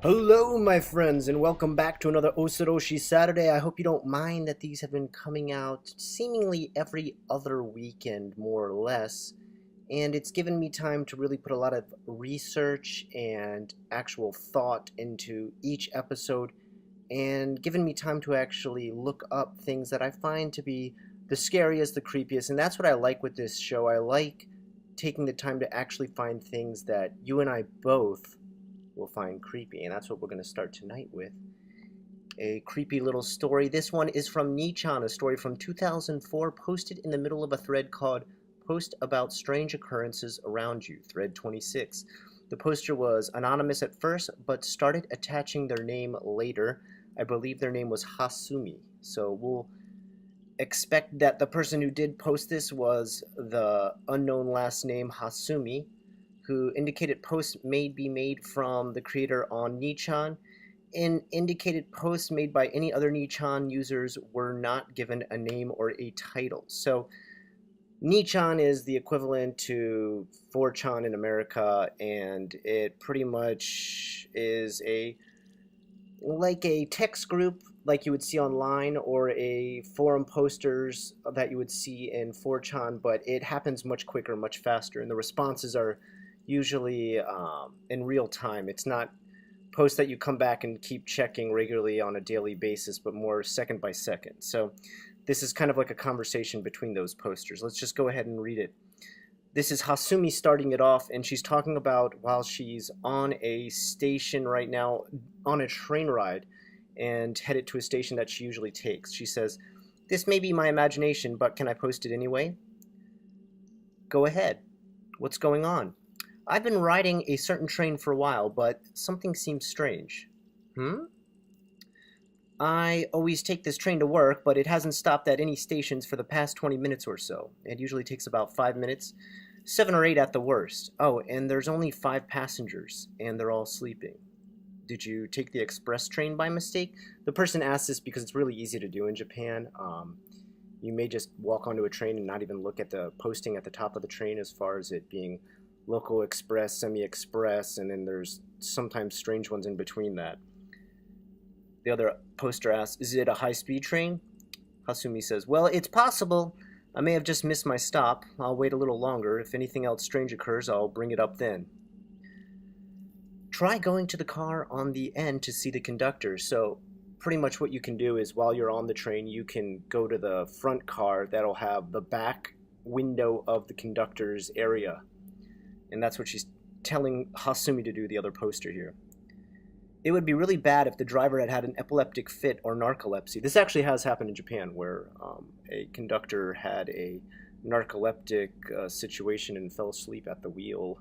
Hello, my friends, and welcome back to another OSOROSHII Saturday. I hope you don't mind that these have been coming out seemingly every other weekend, more or less. And it's given me time to really put a lot of research and actual thought into each episode, and given me time to actually look up things that I find to be the scariest, the creepiest. And that's what I like with this show. I like taking the time to actually find things that you and I both will find creepy, and that's what we're going to start tonight with. A creepy little story. This one is from Nichan, a story from 2004, posted in the middle of a thread called Post About Strange Occurrences Around You, thread 26. The poster was anonymous at first, but started attaching their name later. I believe their name was Hasumi, so we'll expect that the person who did post this was the unknown last name Hasumi, who indicated posts may be made from the creator on Nichan, and indicated posts made by any other Nichan users were not given a name or a title. So Nichan is the equivalent to 4chan in America, and it pretty much is like a text group like you would see online, or a forum posters that you would see in 4chan, but it happens much quicker, much faster, and the responses are usually in real time. It's not posts that you come back and keep checking regularly on a daily basis, but more second by second. So this is kind of like a conversation between those posters. Let's just go ahead and read it. This is Hasumi starting it off, and she's talking about while she's on a station right now, on a train ride, and headed to a station that she usually takes. She says, "This may be my imagination, but can I post it anyway?" Go ahead. What's going on? I've been riding a certain train for a while, but something seems strange. I always take this train to work, but it hasn't stopped at any stations for the past 20 minutes or so. It usually takes about 5 minutes, 7 or 8 at the worst. Oh, and there's only 5 passengers, and they're all sleeping. Did you take the express train by mistake? The person asked this because it's really easy to do in Japan. You may just walk onto a train and not even look at the posting at the top of the train as far as it being local express, semi-express, and then there's sometimes strange ones in between that. The other poster asks, is it a high-speed train? Hasumi says, well, it's possible. I may have just missed my stop. I'll wait a little longer. If anything else strange occurs, I'll bring it up then. Try going to the car on the end to see the conductor. So pretty much what you can do is while you're on the train, you can go to the front car that'll have the back window of the conductor's area. And that's what she's telling Hasumi to do, the other poster here. It would be really bad if the driver had had an epileptic fit or narcolepsy. This actually has happened in Japan, where a conductor had a narcoleptic situation and fell asleep at the wheel.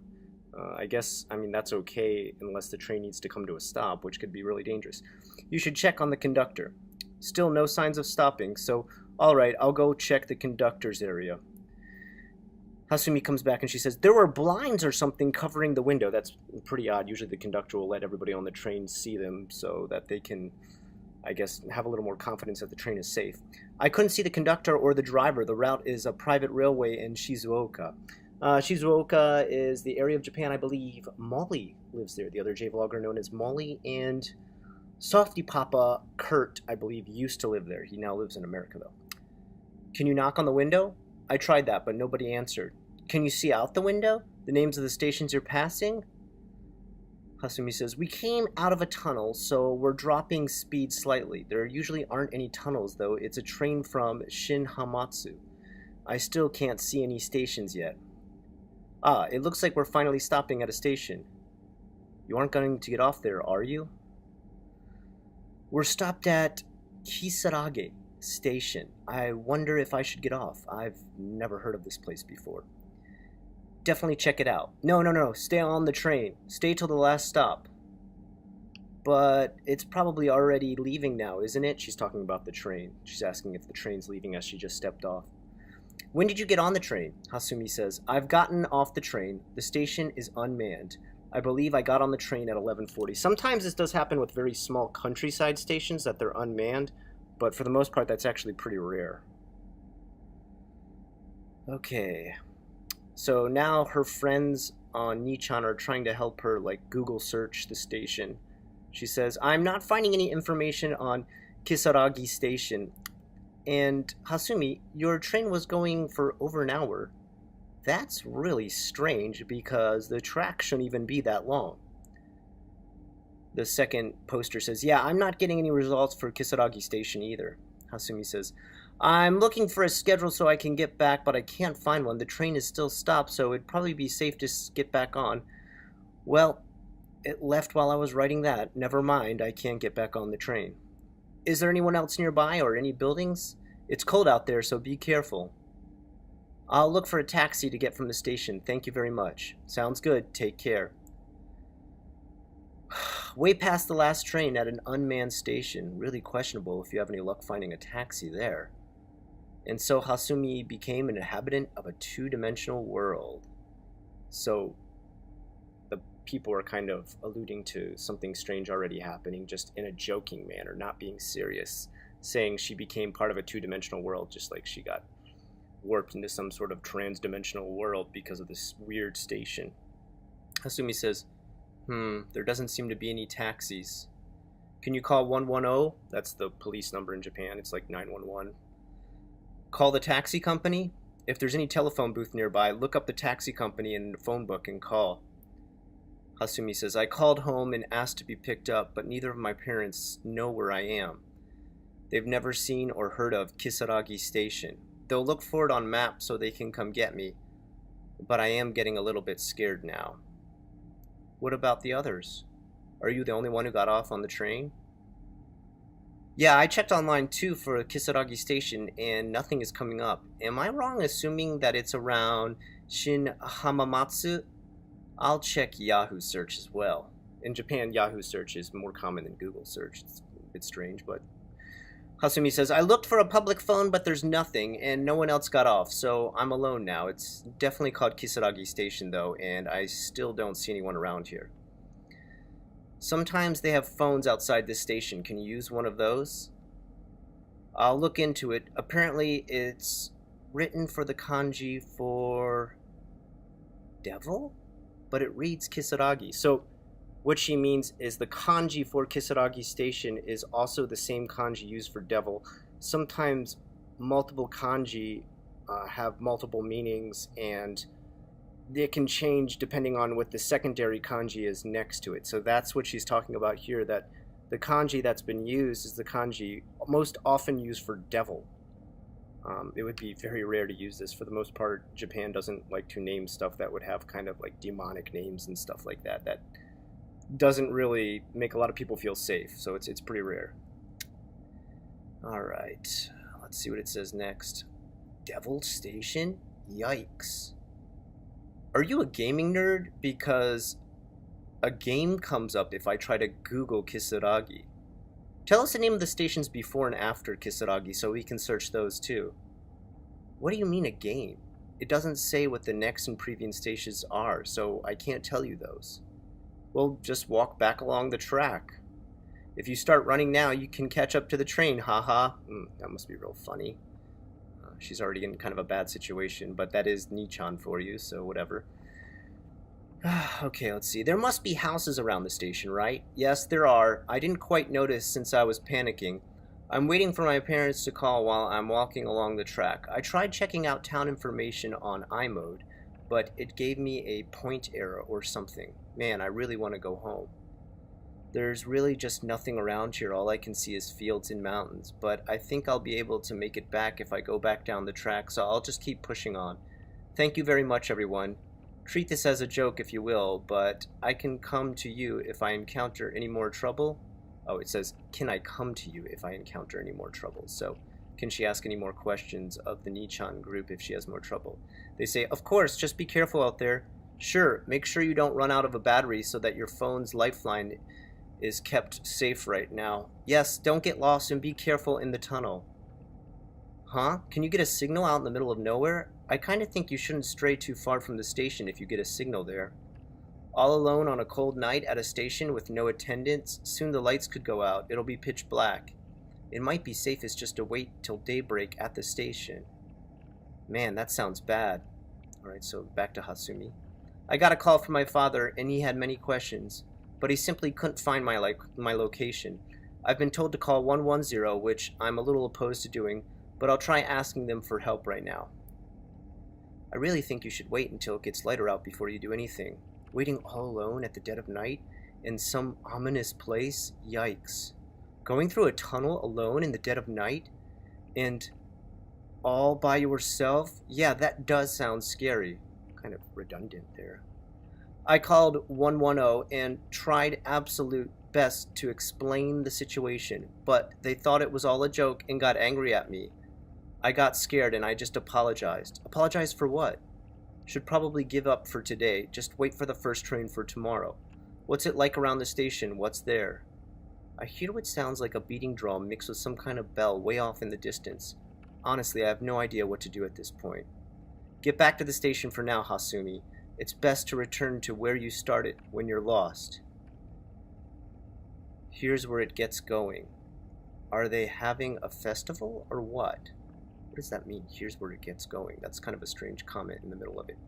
I mean, that's okay unless the train needs to come to a stop, which could be really dangerous. You should check on the conductor. Still no signs of stopping, so alright, I'll go check the conductor's area. Hasumi comes back and she says, there were blinds or something covering the window. That's pretty odd. Usually the conductor will let everybody on the train see them so that they can, I guess, have a little more confidence that the train is safe. I couldn't see the conductor or the driver. The route is a private railway in Shizuoka. Shizuoka is the area of Japan, I believe Molly lives there, the other J-vlogger known as Molly, and Softy Papa Kurt, I believe, used to live there. He now lives in America, though. Can you knock on the window? I tried that, but nobody answered. Can you see out the window? The names of the stations you're passing? Hasumi says, we came out of a tunnel, so we're dropping speed slightly. There usually aren't any tunnels, though. It's a train from Shin Hamatsu. I still can't see any stations yet. Ah, it looks like we're finally stopping at a station. You aren't going to get off there, are you? We're stopped at Kasaragi Station. I wonder if I should get off. I've never heard of this place before. Definitely check it out. No. Stay on the train. Stay till the last stop. But it's probably already leaving now, isn't it? She's talking about the train. She's asking if the train's leaving as she just stepped off. When did you get on the train? Hasumi says, I've gotten off the train. The station is unmanned. I believe I got on the train at 11:40. Sometimes this does happen with very small countryside stations that they're unmanned, but for the most part that's actually pretty rare. Okay. So now her friends on Nichan are trying to help her like Google search the station. She says, "I'm not finding any information on Kasaragi station. And Hasumi, your train was going for over an hour. That's really strange because the track shouldn't even be that long." The second poster says, "Yeah, I'm not getting any results for Kasaragi station either." Hasumi says, "I'm looking for a schedule so I can get back, but I can't find one. The train is still stopped, so it'd probably be safe to get back on." "Well, it left while I was writing that. Never mind, I can't get back on the train." "Is there anyone else nearby or any buildings? It's cold out there, so be careful." "I'll look for a taxi to get from the station. Thank you very much." "Sounds good. Take care." Way past the last train at an unmanned station. Really questionable if you have any luck finding a taxi there. And so Hasumi became an inhabitant of a two-dimensional world. So the people are kind of alluding to something strange already happening, just in a joking manner, not being serious, saying she became part of a two-dimensional world, just like she got warped into some sort of trans-dimensional world because of this weird station. Hasumi says, there doesn't seem to be any taxis. Can you call 110? That's the police number in Japan. It's like 911. Call the taxi company? If there's any telephone booth nearby, look up the taxi company in the phone book and call. Hasumi says, I called home and asked to be picked up, but neither of my parents know where I am. They've never seen or heard of Kasaragi Station. They'll look for it on maps so they can come get me, but I am getting a little bit scared now. What about the others? Are you the only one who got off on the train? Yeah, I checked online too for Kasaragi Station and nothing is coming up. Am I wrong assuming that it's around Shin Hamamatsu? I'll check Yahoo search as well. In Japan, Yahoo search is more common than Google search. It's a bit strange, but... Hasumi says, I looked for a public phone, but there's nothing, and no one else got off, so I'm alone now. It's definitely called Kasaragi Station, though, and I still don't see anyone around here. Sometimes they have phones outside this station. Can you use one of those? I'll look into it. Apparently, it's written for the kanji for... devil? But it reads Kasaragi, so... What she means is the kanji for Kasaragi Station is also the same kanji used for devil. Sometimes multiple kanji have multiple meanings, and they can change depending on what the secondary kanji is next to it. So that's what she's talking about here, that the kanji that's been used is the kanji most often used for devil. It would be very rare to use this. For the most part, Japan doesn't like to name stuff that would have kind of like demonic names and stuff like that. That doesn't really make a lot of people feel safe, so it's pretty rare. Alright, let's see what it says next. Devil Station? Yikes. Are you a gaming nerd? Because a game comes up if I try to Google Kasaragi. Tell us the name of the stations before and after Kasaragi so we can search those too. What do you mean a game? It doesn't say what the next and previous stations are, so I can't tell you those. Well, just walk back along the track. If you start running now, you can catch up to the train, haha. That must be real funny. She's already in kind of a bad situation, but that is Nichan for you, so whatever. Okay, let's see. There must be houses around the station, right? Yes, there are. I didn't quite notice since I was panicking. I'm waiting for my parents to call while I'm walking along the track. I tried checking out town information on iMode, but it gave me a point error or something. Man, I really want to go home. There's really just nothing around here. All I can see is fields and mountains, but I think I'll be able to make it back if I go back down the track, so I'll just keep pushing on. Thank you very much, everyone. Treat this as a joke if you will, but I can come to you if I encounter any more trouble. Oh, it says, can I come to you if I encounter any more trouble? So, can she ask any more questions of the Nichan group if she has more trouble? They say, of course, just be careful out there. Sure, make sure you don't run out of a battery so that your phone's lifeline is kept safe right now. Yes, don't get lost and be careful in the tunnel. Huh? Can you get a signal out in the middle of nowhere? I kind of think you shouldn't stray too far from the station if you get a signal there. All alone on a cold night at a station with no attendants. Soon the lights could go out. It'll be pitch black. It might be safest just to wait till daybreak at the station. Man, that sounds bad. Alright, so back to Hasumi. I got a call from my father, and he had many questions, but he simply couldn't find my location. I've been told to call 110, which I'm a little opposed to doing, but I'll try asking them for help right now. I really think you should wait until it gets lighter out before you do anything. Waiting all alone at the dead of night in some ominous place? Yikes. Going through a tunnel alone in the dead of night? And all by yourself? Yeah, that does sound scary. Kind of redundant there. I called 110 and tried absolute best to explain the situation, but they thought it was all a joke and got angry at me. I got scared and I just apologized. Apologize for what? Should probably give up for today. Just wait for the first train for tomorrow. What's it like around the station? What's there? I hear what sounds like a beating drum mixed with some kind of bell way off in the distance. Honestly, I have no idea what to do at this point. Get back to the station for now, Hasumi. It's best to return to where you started when you're lost. Here's where it gets going. Are they having a festival or what? What does that mean? Here's where it gets going. That's kind of a strange comment in the middle of it.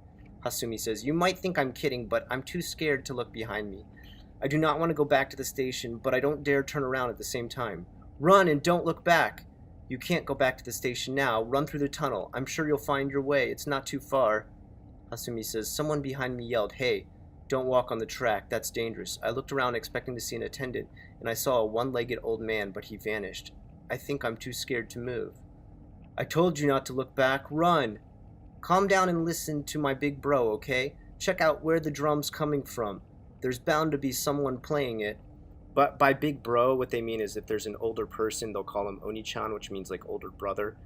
Hasumi says, you might think I'm kidding, but I'm too scared to look behind me. I do not want to go back to the station, but I don't dare turn around at the same time. Run and don't look back. You can't go back to the station now. Run through the tunnel. I'm sure you'll find your way. It's not too far. Hasumi says, someone behind me yelled, hey, don't walk on the track. That's dangerous. I looked around expecting to see an attendant, and I saw a one-legged old man, but he vanished. I think I'm too scared to move. I told you not to look back. Run. Calm down and listen to my big bro, okay? Check out where the drum's coming from. There's bound to be someone playing it. But by big bro, what they mean is if there's an older person, they'll call him Oni-chan, which means like older brother.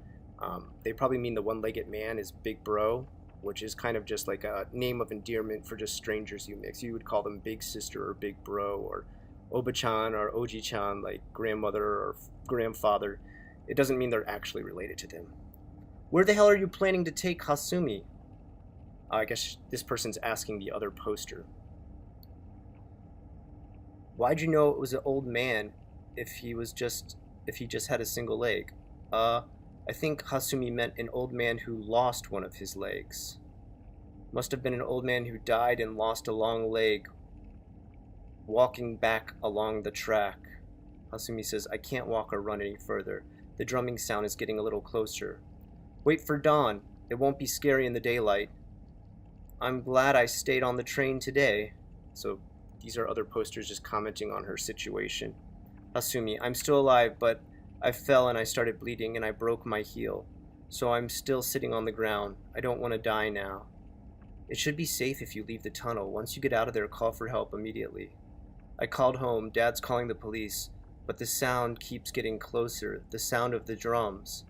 They probably mean the one-legged man is big bro, which is kind of just like a name of endearment for just strangers you mix. You would call them big sister or big bro or Oba-chan or Oji-chan, like grandmother or grandfather. It doesn't mean they're actually related to them. Where the hell are you planning to take Hasumi? I guess this person's asking the other poster. Why'd you know it was an old man if he just had a single leg? I think Hasumi meant an old man who lost one of his legs. Must have been an old man who died and lost a long leg walking back along the track. Hasumi says, I can't walk or run any further. The drumming sound is getting a little closer. Wait for dawn. It won't be scary in the daylight. I'm glad I stayed on the train today. So these are other posters just commenting on her situation. Hasumi, I'm still alive, but I fell and I started bleeding and I broke my heel. So I'm still sitting on the ground. I don't want to die now. It should be safe if you leave the tunnel. Once you get out of there, call for help immediately. I called home. Dad's calling the police. But the sound keeps getting closer. The sound of the drums.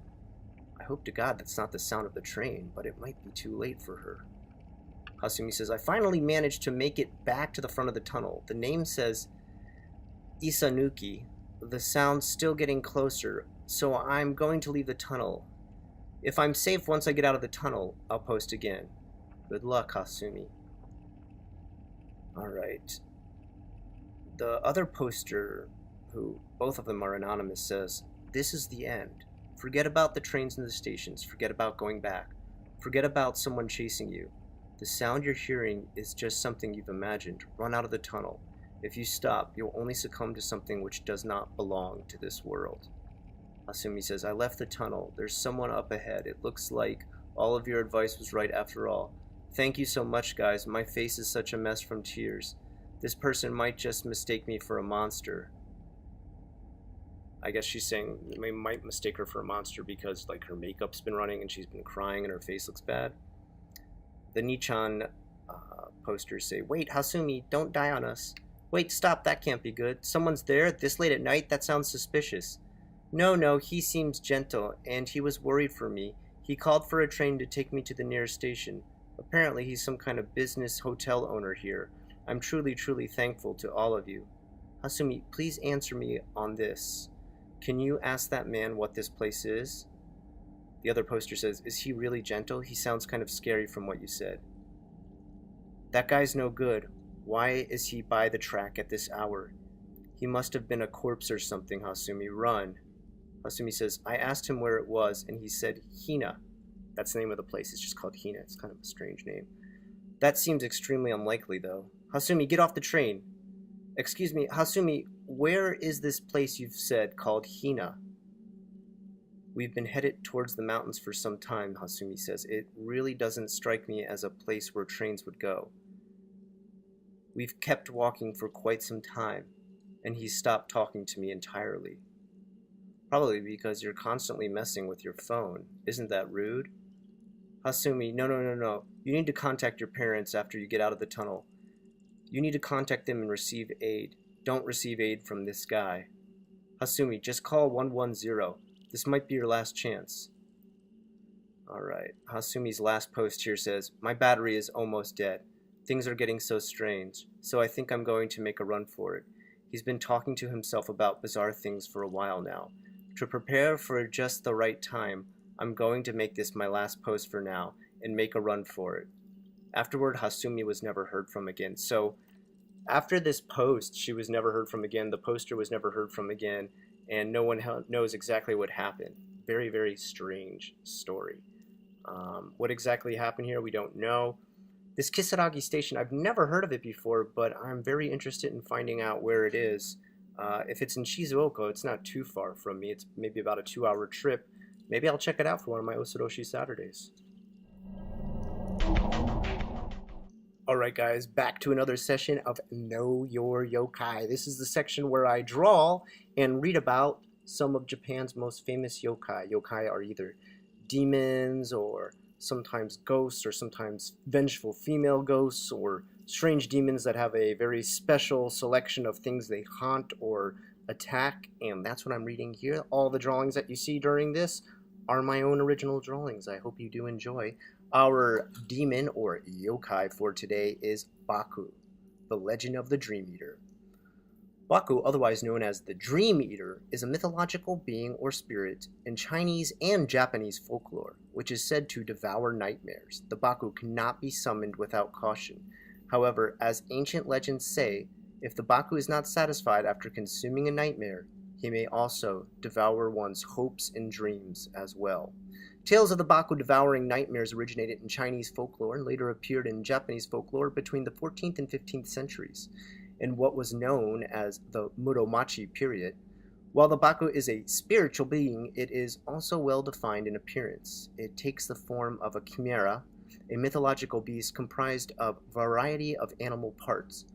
I hope to God that's not the sound of the train, but it might be too late for her. Hasumi says, I finally managed to make it back to the front of the tunnel. The name says Isanuki. The sound's still getting closer, so I'm going to leave the tunnel. If I'm safe once I get out of the tunnel, I'll post again. Good luck, Hasumi. Alright. The other poster, who both of them are anonymous, says, this is the end. Forget about the trains and the stations. Forget about going back. Forget about someone chasing you. The sound you're hearing is just something you've imagined. Run out of the tunnel. If you stop, you'll only succumb to something which does not belong to this world. Hasumi says, I left the tunnel. There's someone up ahead. It looks like all of your advice was right after all. Thank you so much, guys. My face is such a mess from tears. This person might just mistake me for a monster. I guess she's saying they might mistake her for a monster because like her makeup's been running and she's been crying and her face looks bad. The Nichan posters say, wait, Hasumi, don't die on us. Wait, stop, that can't be good. Someone's there this late at night? That sounds suspicious. No, he seems gentle, and he was worried for me. He called for a train to take me to the nearest station. Apparently he's some kind of business hotel owner here. I'm truly, truly thankful to all of you. Hasumi, please answer me on this. Can you ask that man what this place is? The other poster says, is he really gentle? He sounds kind of scary from what you said. That guy's no good. Why is he by the track at this hour? He must have been a corpse or something, Hasumi. Run. Hasumi says, I asked him where it was, and he said Hina. That's the name of the place. It's just called Hina. It's kind of a strange name. That seems extremely unlikely, though. Hasumi, get off the train. Excuse me, Hasumi, where is this place you've said called Hina? We've been headed towards the mountains for some time, Hasumi says. It really doesn't strike me as a place where trains would go. We've kept walking for quite some time, and he stopped talking to me entirely. Probably because you're constantly messing with your phone. Isn't that rude? Hasumi, no. You need to contact your parents after you get out of the tunnel. You need to contact them and receive aid. Don't receive aid from this guy. Hasumi, just call 110. This might be your last chance. Alright, Hasumi's last post here says, my battery is almost dead. Things are getting so strange, so I think I'm going to make a run for it. He's been talking to himself about bizarre things for a while now. To prepare for just the right time, I'm going to make this my last post for now and make a run for it. Afterward, Hasumi was never heard from again. So, after this post, she was never heard from again. The poster was never heard from again, and no one knows exactly what happened. Very, very strange story. What exactly happened here, we don't know. This Kasaragi station, I've never heard of it before, but I'm very interested in finding out where it is. If it's in Shizuoka, it's not too far from me. It's maybe about a 2-hour trip. Maybe I'll check it out for one of my OSOROSHII Saturdays. Alright guys, back to another session of Know Your Yokai. This is the section where I draw and read about some of Japan's most famous yokai. Yokai are either demons or sometimes ghosts or sometimes vengeful female ghosts or strange demons that have a very special selection of things they haunt or attack, and that's what I'm reading here. All the drawings that you see during this are my own original drawings. I hope you do enjoy. Our demon or yokai for today is Baku, the legend of the Dream Eater. Baku, otherwise known as the Dream Eater, is a mythological being or spirit in Chinese and Japanese folklore, which is said to devour nightmares. The Baku cannot be summoned without caution. However, as ancient legends say, if the Baku is not satisfied after consuming a nightmare, he may also devour one's hopes and dreams as well. Tales of the Baku devouring nightmares originated in Chinese folklore and later appeared in Japanese folklore between the 14th and 15th centuries, in what was known as the Muromachi period. While the Baku is a spiritual being, it is also well defined in appearance. It takes the form of a chimera, a mythological beast comprised of a variety of animal parts.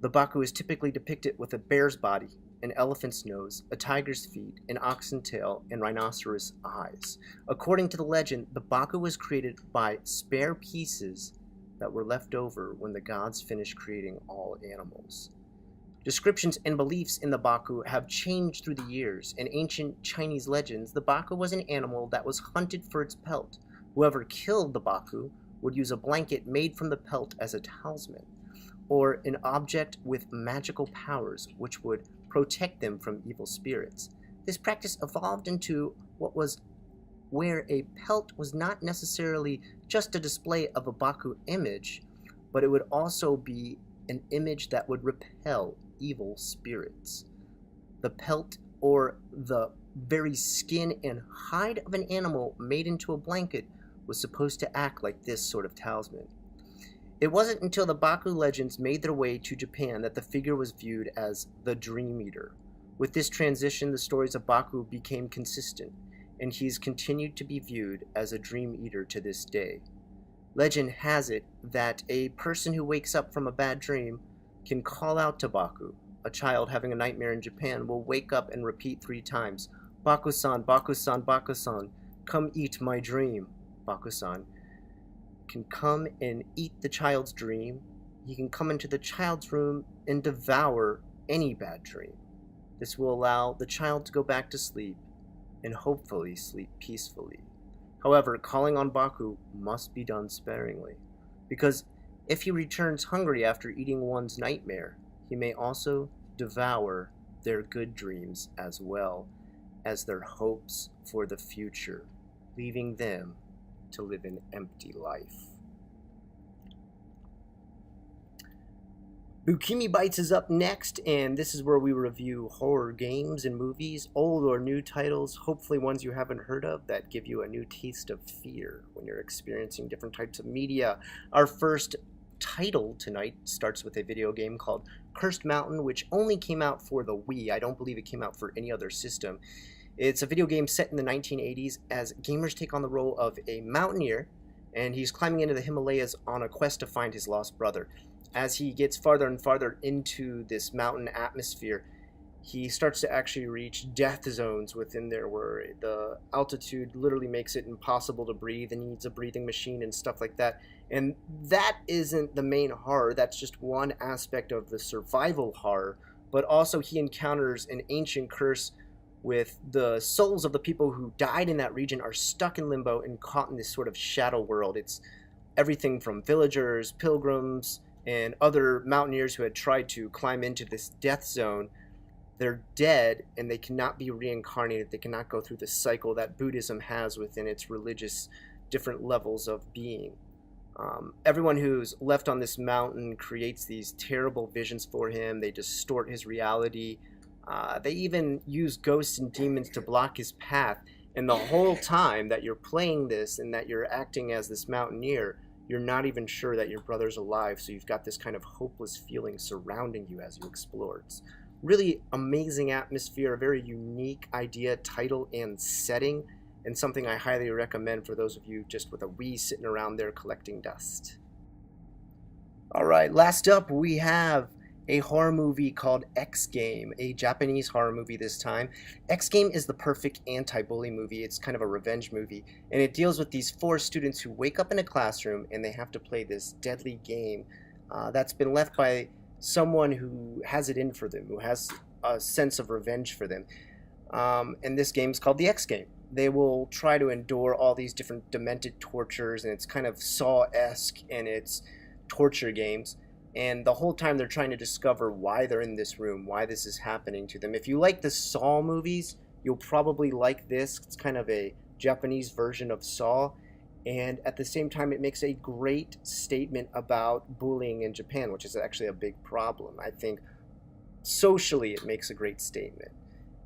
The Baku is typically depicted with a bear's body, an elephant's nose, a tiger's feet, an oxen tail, and rhinoceros eyes. According to the legend, the Baku was created by spare pieces that were left over when the gods finished creating all animals. Descriptions and beliefs in the Baku have changed through the years. In ancient Chinese legends, the Baku was an animal that was hunted for its pelt. Whoever killed the Baku would use a blanket made from the pelt as a talisman, or an object with magical powers which would protect them from evil spirits. This practice evolved into what was where a pelt was not necessarily just a display of a Baku image, but it would also be an image that would repel evil spirits. The pelt, or the very skin and hide of an animal made into a blanket, was supposed to act like this sort of talisman. It wasn't until the Baku legends made their way to Japan that the figure was viewed as the Dream Eater. With this transition, the stories of Baku became consistent, and he's continued to be viewed as a Dream Eater to this day. Legend has it that a person who wakes up from a bad dream can call out to Baku. A child having a nightmare in Japan will wake up and repeat 3 times, Baku-san, Baku-san, Baku-san, come eat my dream. Baku-san can come and eat the child's dream. He can come into the child's room and devour any bad dream. This will allow the child to go back to sleep and hopefully sleep peacefully. However, calling on Baku must be done sparingly, because if he returns hungry after eating one's nightmare, he may also devour their good dreams as well as their hopes for the future, leaving them to live an empty life. Bukimi Bites is up next, and this is where we review horror games and movies, old or new titles, hopefully ones you haven't heard of that give you a new taste of fear when you're experiencing different types of media. Our first title tonight starts with a video game called Cursed Mountain, which only came out for the Wii. I don't believe it came out for any other system. It's a video game set in the 1980s as gamers take on the role of a mountaineer, and he's climbing into the Himalayas on a quest to find his lost brother. As he gets farther and farther into this mountain atmosphere, he starts to actually reach death zones within there where the altitude literally makes it impossible to breathe and he needs a breathing machine and stuff like that. And that isn't the main horror, that's just one aspect of the survival horror, but also he encounters an ancient curse with the souls of the people who died in that region are stuck in limbo and caught in this sort of shadow world. It's everything from villagers, pilgrims, and other mountaineers who had tried to climb into this death zone. They're dead and they cannot be reincarnated. They cannot go through the cycle that Buddhism has within its religious different levels of being. Everyone who's left on this mountain creates these terrible visions for him. They distort his reality. They even use ghosts and demons to block his path. And the whole time that you're playing this and that you're acting as this mountaineer, you're not even sure that your brother's alive, so you've got this kind of hopeless feeling surrounding you as you explore. It's really amazing atmosphere, a very unique idea, title, and setting, and something I highly recommend for those of you just with a Wii sitting around there collecting dust. Alright, last up we have a horror movie called X Game, a Japanese horror movie this time. X Game is the perfect anti-bully movie. It's kind of a revenge movie, and it deals with these 4 students who wake up in a classroom and they have to play this deadly game that's been left by someone who has it in for them, who has a sense of revenge for them. And this game is called the X Game. They will try to endure all these different demented tortures, and it's kind of Saw-esque in its torture games. And the whole time they're trying to discover why they're in this room, why this is happening to them. If you like the Saw movies, you'll probably like this. It's kind of a Japanese version of Saw. And at the same time, it makes a great statement about bullying in Japan, which is actually a big problem. I think socially it makes a great statement.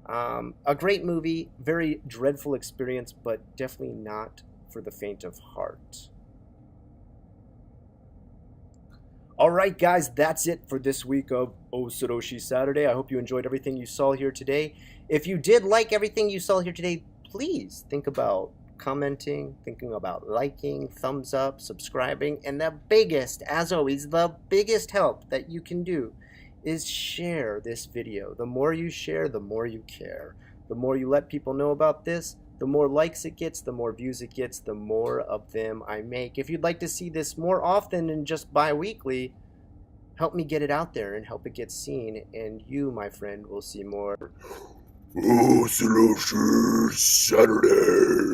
A great movie, very dreadful experience, but definitely not for the faint of heart. Alright guys, that's it for this week of OSOROSHII Saturday. I hope you enjoyed everything you saw here today. If you did like everything you saw here today, please think about commenting, thinking about liking, thumbs up, subscribing, and the biggest, as always, the biggest help that you can do is share this video. The more you share, the more you care. The more you let people know about this, the more likes it gets, the more views it gets, the more of them I make. If you'd like to see this more often than just bi-weekly, help me get it out there and help it get seen, and you, my friend, will see more. OSOROSHII Saturday.